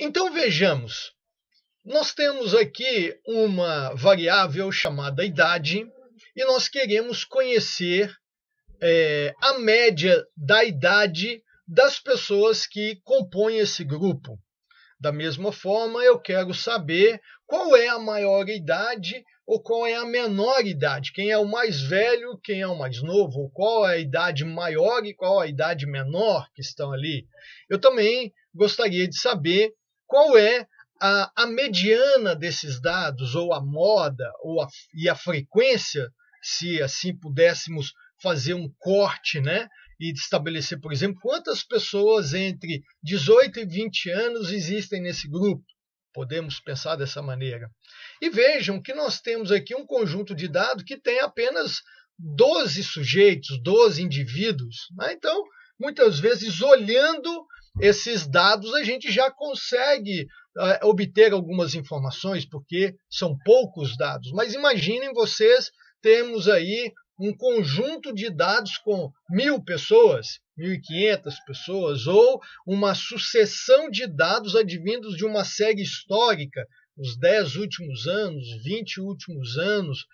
Então vejamos, nós temos aqui uma variável chamada idade e nós queremos conhecer a média da idade das pessoas que compõem esse grupo. Da mesma forma, eu quero saber qual é a maior idade ou qual é a menor idade, quem é o mais velho, quem é o mais novo, ou qual é a idade maior e qual a idade menor que estão ali. Eu também gostaria de saber qual é a mediana desses dados, ou a moda, e a frequência, se assim pudéssemos fazer um corte, né? E estabelecer, por exemplo, quantas pessoas entre 18 e 20 anos existem nesse grupo. Podemos pensar dessa maneira. E vejam que nós temos aqui um conjunto de dados que tem apenas 12 sujeitos, 12 indivíduos. Né? Então, muitas vezes, olhando esses dados, a gente já consegue obter algumas informações, porque são poucos dados. Mas imaginem vocês, temos aí um conjunto de dados com 1.000 pessoas, 1.500 pessoas, ou uma sucessão de dados advindos de uma série histórica, os 10 últimos anos, 20 últimos anos.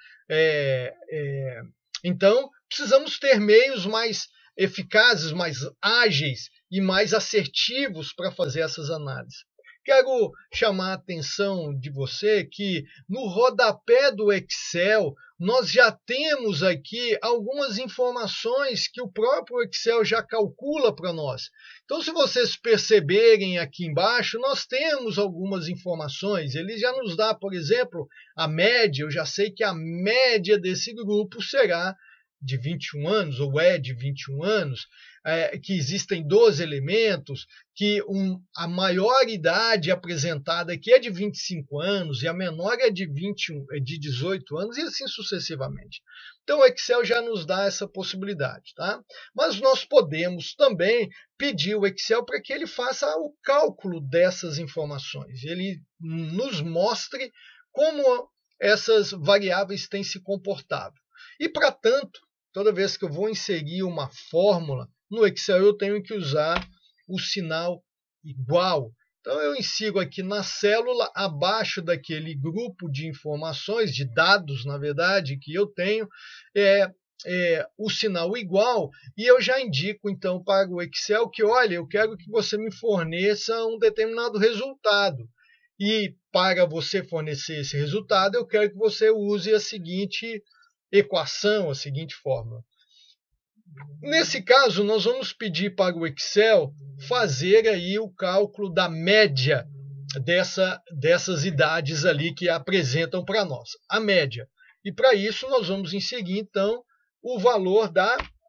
Então, precisamos ter meios mais eficazes, mais ágeis e mais assertivos para fazer essas análises. Quero chamar a atenção de você que no rodapé do Excel nós já temos aqui algumas informações que o próprio Excel já calcula para nós. Então, se vocês perceberem aqui embaixo, nós temos algumas informações. Ele já nos dá, por exemplo, a média. Eu já sei que a média desse grupo será de 21 anos, ou é de 21 anos, que existem 12 elementos, que a maior idade apresentada aqui é de 25 anos e a menor é de 18 anos e assim sucessivamente. Então o Excel já nos dá essa possibilidade, tá? Mas nós podemos também pedir ao Excel para que ele faça o cálculo dessas informações, ele nos mostre como essas variáveis têm se comportado. E para tanto, toda vez que eu vou inserir uma fórmula no Excel, eu tenho que usar o sinal igual. Então, eu insiro aqui na célula, abaixo daquele grupo de informações, de dados, na verdade, que eu tenho, o sinal igual, e eu já indico, então, para o Excel que, olha, eu quero que você me forneça um determinado resultado. E para você fornecer esse resultado, eu quero que você use a seguinte equação, a seguinte fórmula. Nesse caso, nós vamos pedir para o Excel fazer aí o cálculo da média dessas idades ali que apresentam para nós, a média. E para isso nós vamos inserir então o valor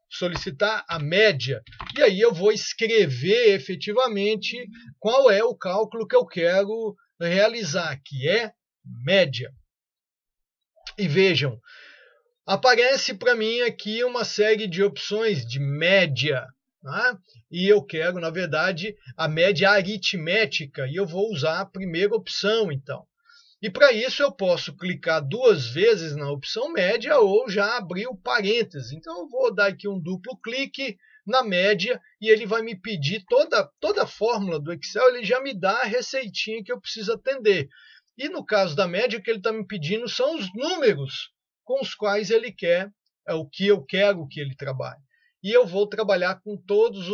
solicitar a média. E aí eu vou escrever efetivamente qual é o cálculo que eu quero realizar, que é média. E vejam, aparece para mim aqui uma série de opções de média, tá? E eu quero, na verdade, a média aritmética, e eu vou usar a primeira opção, então. E para isso eu posso clicar 2 vezes na opção média ou já abrir o parênteses. Então eu vou dar aqui um duplo clique na média e ele vai me pedir toda a fórmula do Excel, ele já me dá a receitinha que eu preciso atender. E no caso da média, o que ele está me pedindo são os números com os quais ele quer, o que eu quero que ele trabalhe. E eu vou trabalhar com todas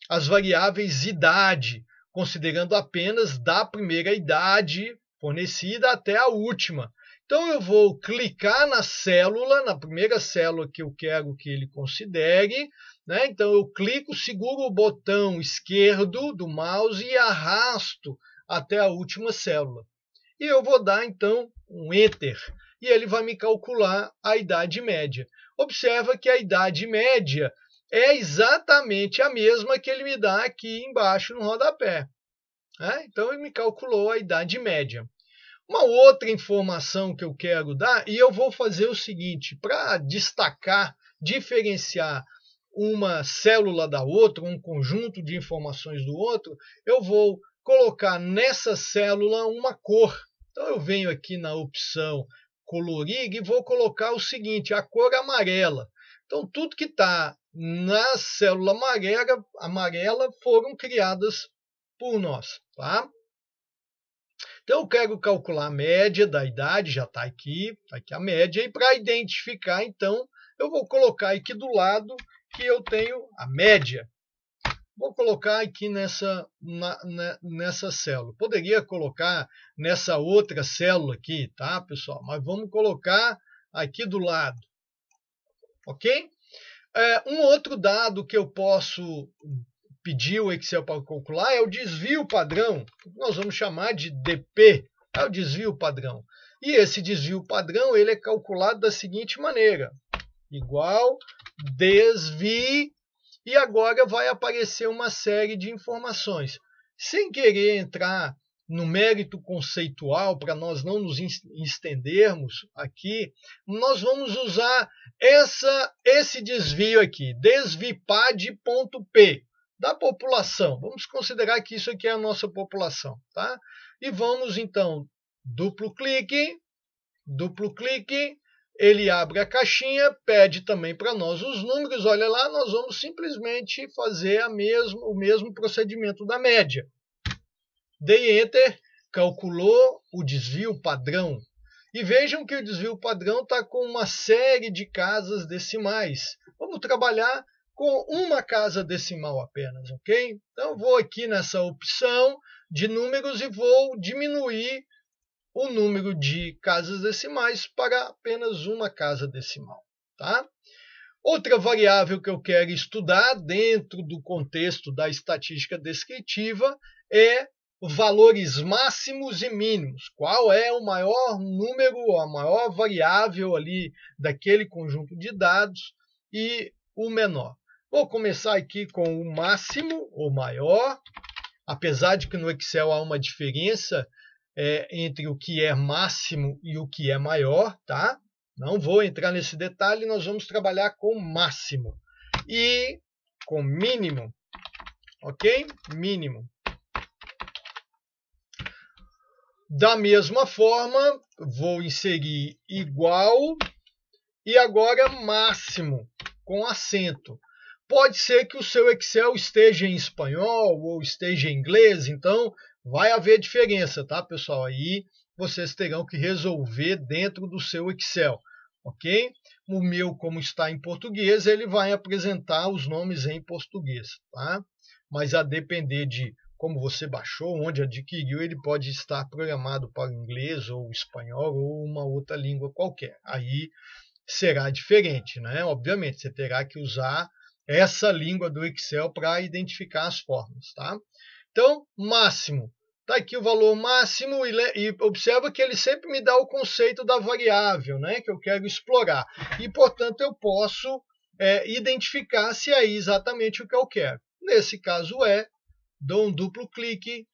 as variáveis idade, considerando apenas da primeira idade fornecida até a última. Então eu vou clicar na célula, na primeira célula que eu quero que ele considere, né? Então eu clico, seguro o botão esquerdo do mouse e arrasto até a última célula. E eu vou dar então um Enter. E ele vai me calcular a idade média. Observa que a idade média é exatamente a mesma que ele me dá aqui embaixo no rodapé. Então, ele me calculou a idade média. Uma outra informação que eu quero dar, e eu vou fazer o seguinte, para destacar, diferenciar uma célula da outra, um conjunto de informações do outro, eu vou colocar nessa célula uma cor. Então, eu venho aqui na opção colorir e vou colocar o seguinte, a cor amarela. Então, tudo que está na célula amarela foram criadas por nós. Tá? Então, eu quero calcular a média da idade, já está aqui a média, e para identificar, então, eu vou colocar aqui do lado que eu tenho a média. Vou colocar aqui nessa célula. Poderia colocar nessa outra célula aqui, tá, pessoal? Mas vamos colocar aqui do lado, ok? Um outro dado que eu posso pedir o Excel para calcular é o desvio padrão. Nós vamos chamar de DP, é o desvio padrão. E esse desvio padrão ele é calculado da seguinte maneira: igual desvio. E agora vai aparecer uma série de informações. Sem querer entrar no mérito conceitual, para nós não nos estendermos aqui, nós vamos usar esse desvio aqui, desvipad.p, da população. Vamos considerar que isso aqui é a nossa população, tá? E vamos então, duplo clique, ele abre a caixinha, pede também para nós os números, olha lá, nós vamos simplesmente fazer o mesmo procedimento da média. Dei Enter, calculou o desvio padrão. E vejam que o desvio padrão está com uma série de casas decimais. Vamos trabalhar com uma casa decimal apenas, ok? Então, vou aqui nessa opção de números e vou diminuir o número de casas decimais para apenas uma casa decimal, tá? Outra variável que eu quero estudar dentro do contexto da estatística descritiva é valores máximos e mínimos. Qual é o maior número, a maior variável ali daquele conjunto de dados e o menor. Vou começar aqui com o máximo, ou maior, apesar de que no Excel há uma diferença entre o que é máximo e o que é maior, tá? Não vou entrar nesse detalhe, nós vamos trabalhar com máximo e com mínimo, ok? Mínimo. Da mesma forma, vou inserir igual e agora máximo, com acento. Pode ser que o seu Excel esteja em espanhol ou esteja em inglês, então vai haver diferença, tá, pessoal? Aí vocês terão que resolver dentro do seu Excel, ok? O meu, como está em português, ele vai apresentar os nomes em português, tá? Mas a depender de como você baixou, onde adquiriu, ele pode estar programado para inglês ou espanhol ou uma outra língua qualquer. Aí será diferente, né? Obviamente, você terá que usar essa língua do Excel para identificar as formas, tá? Então, máximo. Está aqui o valor máximo e observa que ele sempre me dá o conceito da variável, né, que eu quero explorar. E, portanto, eu posso identificar se é exatamente o que eu quero. Nesse caso dou um duplo clique,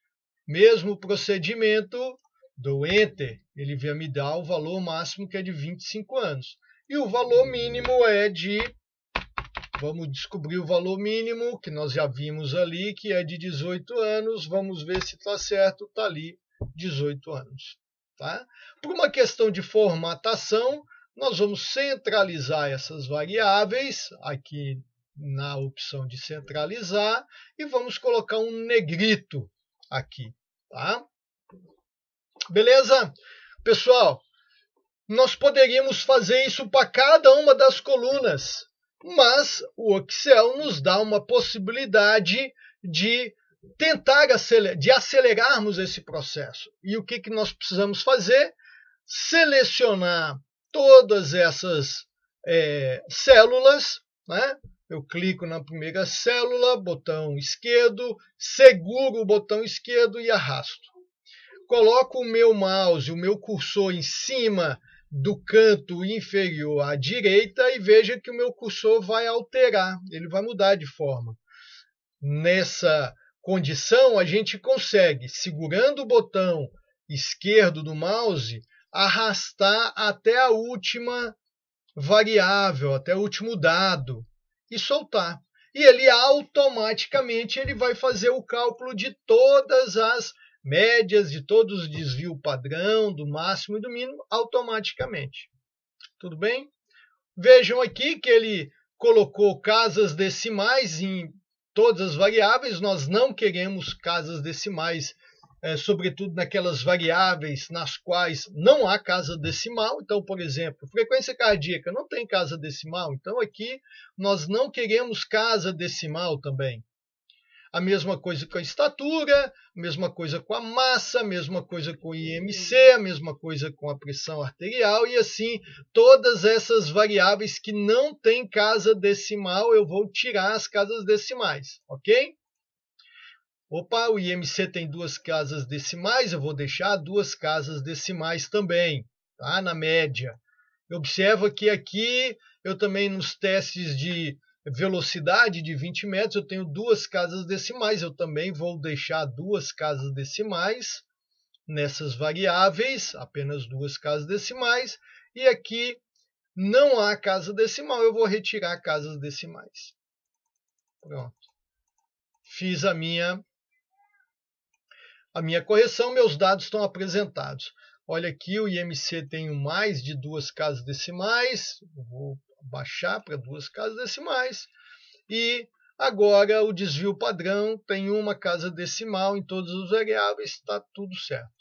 mesmo procedimento, dou Enter. Ele vai me dar o valor máximo que é de 25 anos. E o valor mínimo é de... Vamos descobrir o valor mínimo, que nós já vimos ali, que é de 18 anos. Vamos ver se está certo. Está ali, 18 anos. Tá? Por uma questão de formatação, nós vamos centralizar essas variáveis aqui na opção de centralizar e vamos colocar um negrito aqui. Tá? Beleza? Pessoal, nós poderíamos fazer isso para cada uma das colunas. Mas o Excel nos dá uma possibilidade de tentar acelerarmos esse processo. E o que nós precisamos fazer? Selecionar todas essas células, né? Eu clico na primeira célula, botão esquerdo, seguro o botão esquerdo e arrasto. Coloco o meu mouse, o meu cursor em cima do canto inferior à direita e veja que o meu cursor vai alterar, ele vai mudar de forma. Nessa condição, a gente consegue, segurando o botão esquerdo do mouse, arrastar até a última variável, até o último dado e soltar. E ele automaticamente vai fazer o cálculo de todas as médias, de todos os desvios padrão, do máximo e do mínimo, automaticamente. Tudo bem? Vejam aqui que ele colocou casas decimais em todas as variáveis. Nós não queremos casas decimais sobretudo naquelas variáveis nas quais não há casa decimal. Então, por exemplo, frequência cardíaca não tem casa decimal, então aqui nós não queremos casa decimal também. A mesma coisa com a estatura, a mesma coisa com a massa, a mesma coisa com o IMC, a mesma coisa com a pressão arterial e assim todas essas variáveis que não têm casa decimal, eu vou tirar as casas decimais, ok? Opa, o IMC tem 2 casas decimais, eu vou deixar 2 casas decimais também, tá? Na média. Observa que aqui eu também nos testes de velocidade de 20 metros, eu tenho 2 casas decimais, eu também vou deixar 2 casas decimais nessas variáveis, apenas 2 casas decimais, e aqui não há casa decimal, eu vou retirar casas decimais. Pronto. Fiz a minha correção, meus dados estão apresentados. Olha aqui, o IMC tem mais de 2 casas decimais, eu vou baixar para 2 casas decimais, e agora o desvio padrão tem 1 casa decimal em todas as variáveis, está tudo certo.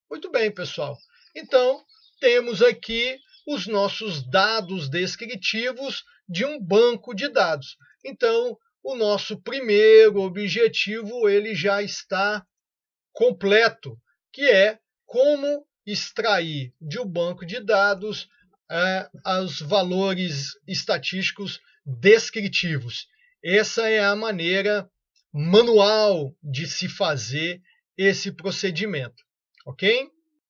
Muito bem, pessoal. Então, temos aqui os nossos dados descritivos de um banco de dados. Então, o nosso primeiro objetivo ele já está completo, que é como extrair de um banco de dados os valores estatísticos descritivos. Essa é a maneira manual de se fazer esse procedimento, ok?